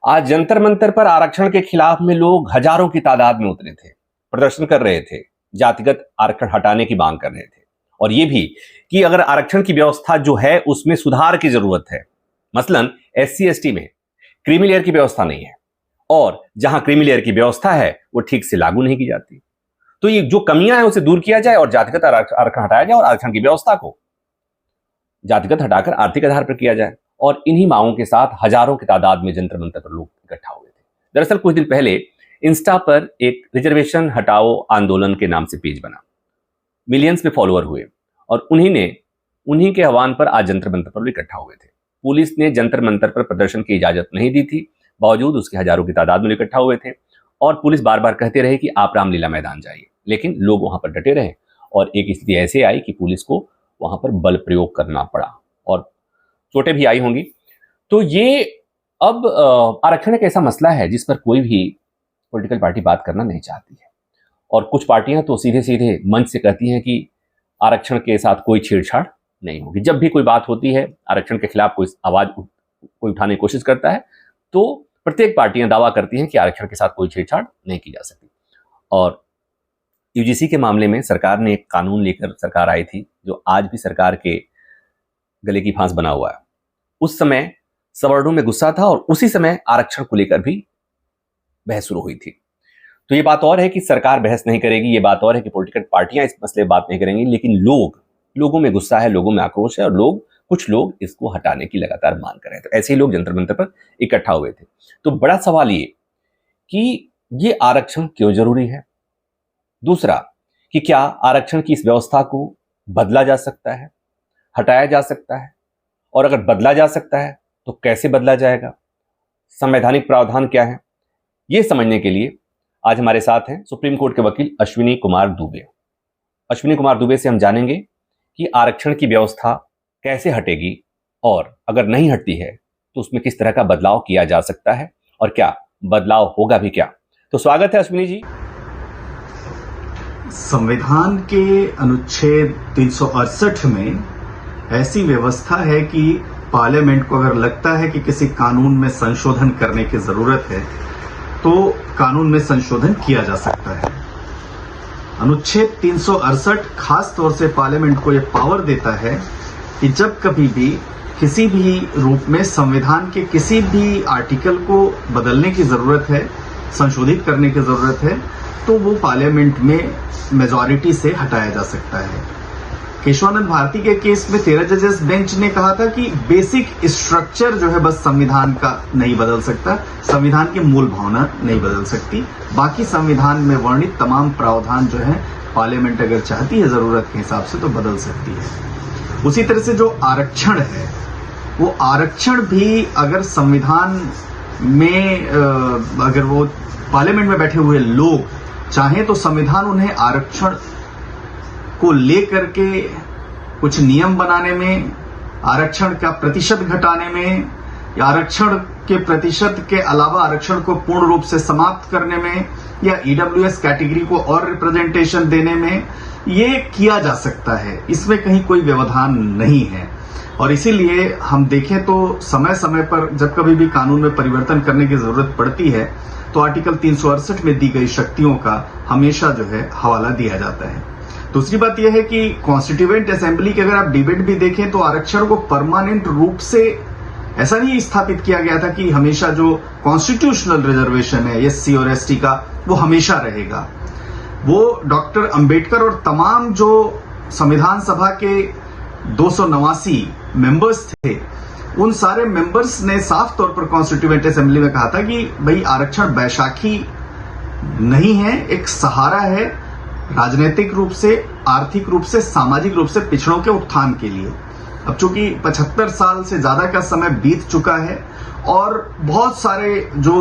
आज जंतर मंतर पर आरक्षण के खिलाफ में लोग हजारों की तादाद में उतरे थे, प्रदर्शन कर रहे थे, जातिगत आरक्षण हटाने की मांग कर रहे थे और ये भी कि अगर आरक्षण की व्यवस्था जो है उसमें सुधार की जरूरत है। मसलन SC ST में क्रीमी लेयर की व्यवस्था नहीं है और जहां क्रीमी लेयर की व्यवस्था है वो ठीक से लागू नहीं की जाती। तो ये जो कमियां हैं उसे दूर किया जाए और जातिगत आरक्षण हटाया जाए और आरक्षण की व्यवस्था को जातिगत हटाकर आर्थिक आधार पर किया जाए। और इन्हीं मांगों के साथ हजारों की तादाद में जंतर मंतर पर लोग इकट्ठा हुए थे। दरअसल कुछ दिन पहले इंस्टा पर एक रिजर्वेशन हटाओ आंदोलन के नाम से पेज बना, मिलियंस में फॉलोअर हुए और उन्हीं के आह्वान पर आज जंतर मंतर पर इकट्ठा हुए थे। पुलिस ने जंतर मंतर पर प्रदर्शन की इजाजत नहीं दी थी, बावजूद उसके हजारों की तादाद में इकट्ठा हुए थे और पुलिस बार बार कहते रहे कि आप रामलीला मैदान जाइए, लेकिन लोग वहां पर डटे रहे और एक स्थिति ऐसे आई कि पुलिस को वहां पर बल प्रयोग करना पड़ा और चोटें भी आई होंगी। तो ये अब आरक्षण एक ऐसा मसला है जिस पर कोई भी पॉलिटिकल पार्टी बात करना नहीं चाहती है और कुछ पार्टियां तो सीधे सीधे मंच से कहती हैं कि आरक्षण के साथ कोई छेड़छाड़ नहीं होगी। जब भी कोई बात होती है, आरक्षण के खिलाफ कोई आवाज कोई उठाने की कोशिश करता है, तो प्रत्येक पार्टियां दावा करती हैं कि आरक्षण के साथ कोई छेड़छाड़ नहीं की जा सकती। और UGC के मामले में सरकार ने एक कानून लेकर सरकार आई थी जो आज भी सरकार के गले की फांस बना हुआ है। उस समय सवर्णों में गुस्सा था और उसी समय आरक्षण को लेकर भी बहस शुरू हुई थी। तो ये बात और है कि सरकार बहस नहीं करेगी, ये बात और है कि पॉलिटिकल पार्टियां इस मसले पर बात नहीं करेंगी, लेकिन लोगों में गुस्सा है, लोगों में आक्रोश है और कुछ लोग इसको हटाने की लगातार मांग कर रहे हैं। तो ऐसे ही लोग जंतर मंतर पर इकट्ठा हुए थे। तो बड़ा सवाल ये कि ये आरक्षण क्यों जरूरी है, दूसरा कि क्या आरक्षण की इस व्यवस्था को बदला जा सकता है, हटाया जा सकता है, और अगर बदला जा सकता है तो कैसे बदला जाएगा, संवैधानिक प्रावधान क्या है, ये समझने के लिए आज हमारे साथ हैं सुप्रीम कोर्ट के वकील अश्विनी कुमार दुबे। अश्विनी कुमार दुबे से हम जानेंगे कि आरक्षण की व्यवस्था कैसे हटेगी और अगर नहीं हटती है तो उसमें किस तरह का बदलाव किया जा सकता है और क्या बदलाव होगा भी क्या। तो स्वागत है अश्विनी जी। संविधान के अनुच्छेद 368 में ऐसी व्यवस्था है कि पार्लियामेंट को अगर लगता है कि किसी कानून में संशोधन करने की जरूरत है तो कानून में संशोधन किया जा सकता है। अनुच्छेद 368 खास तौर से पार्लियामेंट को यह पावर देता है कि जब कभी भी किसी भी रूप में संविधान के किसी भी आर्टिकल को बदलने की जरूरत है, संशोधित करने की जरूरत है, तो वो पार्लियामेंट में मेजॉरिटी से हटाया जा सकता है। केशवानंद भारती के केस में 13 जजेस बेंच ने कहा था कि बेसिक स्ट्रक्चर जो है बस संविधान का नहीं बदल सकता, संविधान की मूल भावना नहीं बदल सकती, बाकी संविधान में वर्णित तमाम प्रावधान जो है पार्लियामेंट अगर चाहती है जरूरत के हिसाब से तो बदल सकती है। उसी तरह से जो आरक्षण है वो आरक्षण भी अगर संविधान में अगर वो पार्लियामेंट में बैठे हुए लोग चाहें तो संविधान उन्हें आरक्षण को लेकर के कुछ नियम बनाने में, आरक्षण का प्रतिशत घटाने में या आरक्षण के प्रतिशत के अलावा आरक्षण को पूर्ण रूप से समाप्त करने में या EWS कैटेगरी को और रिप्रेजेंटेशन देने में ये किया जा सकता है। इसमें कहीं कोई व्यवधान नहीं है और इसीलिए हम देखें तो समय समय पर जब कभी भी कानून में परिवर्तन करने की जरूरत पड़ती है तो आर्टिकल 368 में दी गई शक्तियों का हमेशा जो है हवाला दिया जाता है। दूसरी बात यह है कि कॉन्स्टिट्यूएंट असेंबली के अगर आप डिबेट भी देखें तो आरक्षण को परमानेंट रूप से ऐसा नहीं स्थापित किया गया था कि हमेशा जो कॉन्स्टिट्यूशनल रिजर्वेशन है SC और ST का वो हमेशा रहेगा। वो डॉक्टर अंबेडकर और तमाम जो संविधान सभा के 289 मेंबर्स थे उन सारे मेंबर्स ने साफ तौर पर कॉन्स्टिट्यूएंट असेंबली में कहा था कि भाई आरक्षण बैसाखी नहीं है, एक सहारा है राजनीतिक रूप से, आर्थिक रूप से, सामाजिक रूप से पिछड़ों के उत्थान के लिए। अब चूंकि 75 साल से ज्यादा का समय बीत चुका है और बहुत सारे जो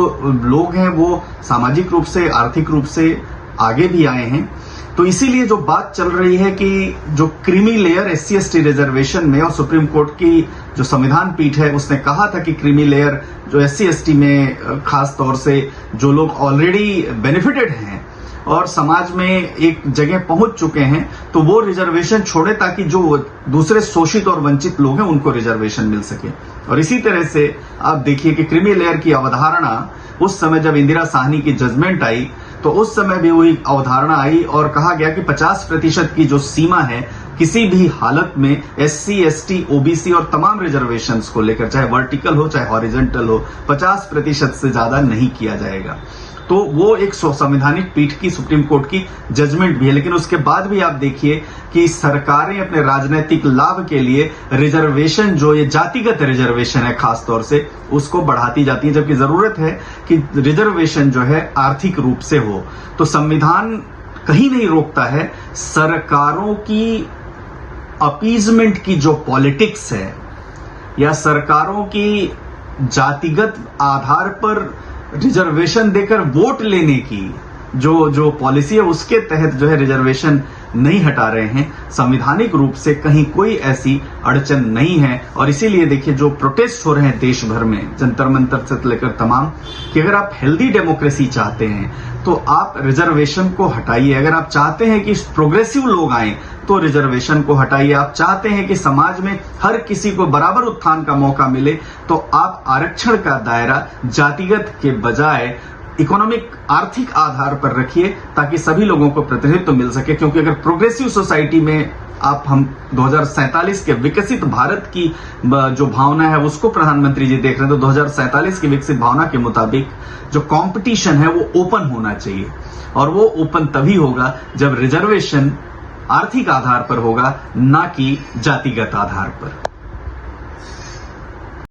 लोग हैं वो सामाजिक रूप से, आर्थिक रूप से आगे भी आए हैं, तो इसीलिए जो बात चल रही है कि जो creamy layer SC ST reservation में, और सुप्रीम कोर्ट की जो संविधान पीठ है उसने कहा था कि क्रीमी लेयर जो SC ST में खास तौर से जो लोग ऑलरेडी बेनिफिटेड हैं और समाज में एक जगह पहुंच चुके हैं, तो वो रिजर्वेशन छोड़े ताकि जो दूसरे शोषित और वंचित लोग हैं उनको रिजर्वेशन मिल सके। और इसी तरह से आप देखिए कि क्रीमी लेयर की अवधारणा उस समय जब इंदिरा साहनी की जजमेंट आई तो उस समय भी वही अवधारणा आई और कहा गया कि 50% की जो सीमा है किसी भी हालत में SC, ST, OBC और तमाम रिजर्वेशंस को लेकर, चाहे वर्टिकल हो चाहे हॉरिजॉन्टल हो, 50% से ज्यादा नहीं किया जाएगा। तो वो एक संवैधानिक पीठ की, सुप्रीम कोर्ट की जजमेंट भी है। लेकिन उसके बाद भी आप देखिए कि सरकारें अपने राजनीतिक लाभ के लिए रिजर्वेशन, जो ये जातिगत रिजर्वेशन है खास तौर से, उसको बढ़ाती जाती है, जबकि जरूरत है कि रिजर्वेशन जो है आर्थिक रूप से हो। तो संविधान कहीं नहीं रोकता है सरकारों की अपीजमेंट की जो पॉलिटिक्स है या सरकारों की जातिगत आधार पर रिजर्वेशन देकर वोट लेने की जो पॉलिसी है, उसके तहत जो है रिजर्वेशन नहीं हटा रहे हैं। संवैधानिक रूप से कहीं कोई ऐसी अड़चन नहीं है। और इसीलिए देखिए जो प्रोटेस्ट हो रहे हैं देश भर में, जंतर मंतर से लेकर तमाम, कि अगर आप हेल्दी डेमोक्रेसी चाहते हैं तो आप रिजर्वेशन को हटाइए। अगर आप चाहते हैं कि प्रोग्रेसिव लोग आए तो रिजर्वेशन को हटाइए। आप चाहते हैं कि समाज में हर किसी को बराबर उत्थान का मौका मिले तो आप आरक्षण का दायरा जातिगत के बजाय इकोनॉमिक, आर्थिक आधार पर रखिए ताकि सभी लोगों को प्रतिनिधित्व मिल सके। क्योंकि अगर प्रोग्रेसिव सोसाइटी में हम 2047 के विकसित भारत की जो भावना है उसको प्रधानमंत्री जी देख रहे हैं, तो 2047 की विकसित भावना के मुताबिक जो कंपटीशन है वो ओपन होना चाहिए। और वो ओपन तभी होगा जब रिजर्वेशन आर्थिक आधार पर होगा, ना कि जातिगत आधार पर।